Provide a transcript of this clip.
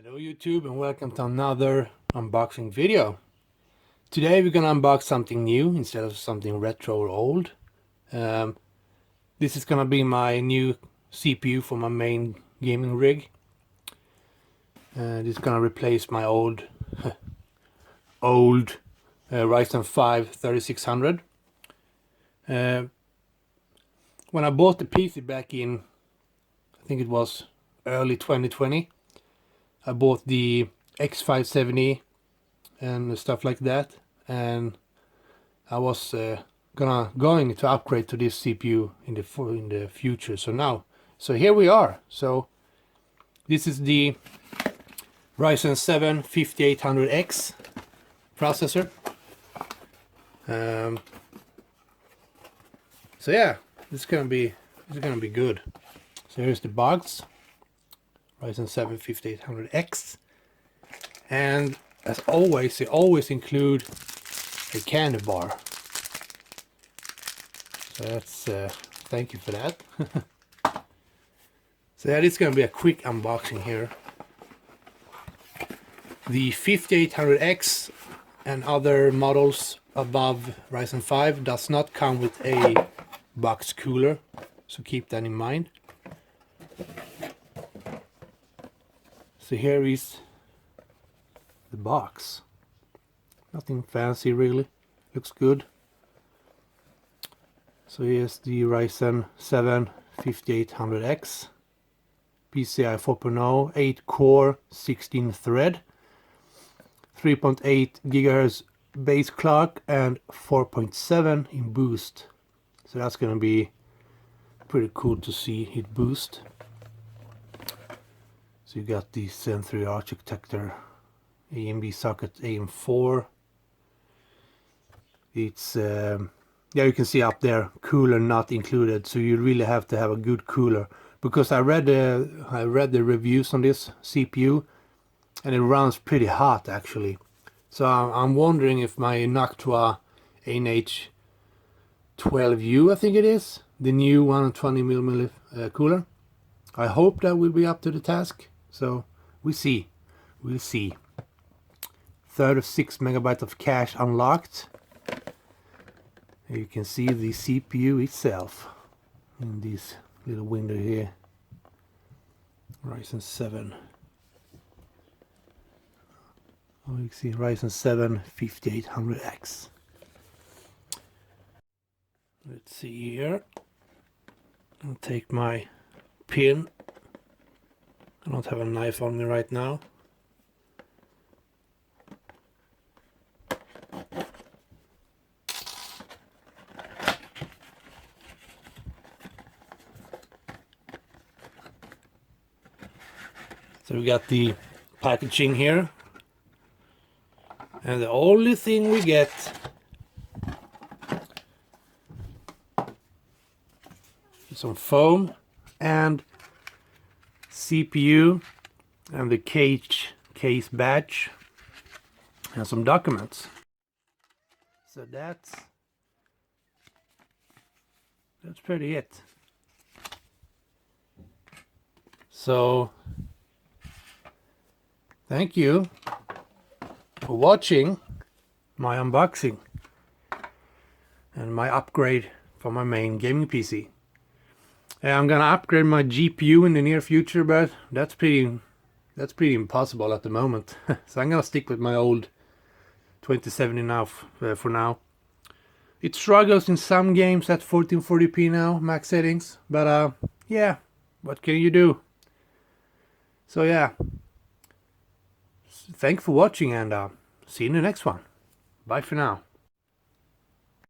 Hello YouTube and welcome to another unboxing video. Today we're gonna unbox something new instead of something retro or old. This is gonna be my new CPU for my main gaming rig. This is gonna replace my old Ryzen 5 3600. When I bought the PC back in, I think it was early 2020, I bought the X570 and stuff like that, and I was going to upgrade to this CPU in the future. So here we are. So this is the Ryzen 7 5800X processor. So yeah, this is gonna be good. So here's the box. Ryzen 7 5800X, and as always they always include a candy bar, so that's thank you for that. So that is going to be a quick unboxing here. The 5800X and other models above Ryzen 5 does not come with a box cooler, so keep that in mind. So here is the box. Nothing fancy really. Looks good. So here's the Ryzen 7 5800X. PCI 4.0, 8 core, 16 thread, 3.8 GHz base clock and 4.7 in boost. So that's gonna be pretty cool to see it boost. So you got the Zen 3 architecture, AMD socket AM4. It's yeah, you can see up there, cooler not included. So you really have to have a good cooler, because I read the reviews on this CPU, and it runs pretty hot actually. So I'm wondering if my Noctua NH12U, I think it is, the new 120mm cooler, I hope that will be up to the task. So we'll see. 36 megabytes of cache unlocked. You can see the CPU itself in this little window here. Ryzen 7. Oh, you can see Ryzen 7 5800X. Let's see here. I'll take my pin. I don't have a knife on me right now. So we got the packaging here, and the only thing we get is some foam and CPU and the case badge and some documents. So that's pretty it. So thank you for watching my unboxing and my upgrade for my main gaming PC. I'm gonna upgrade my GPU in the near future, but that's pretty impossible at the moment. So I'm gonna stick with my old 2070 now for now. It struggles in some games at 1440p now, max settings, but yeah, what can you do? So yeah, thanks for watching, and see you in the next one. Bye for now.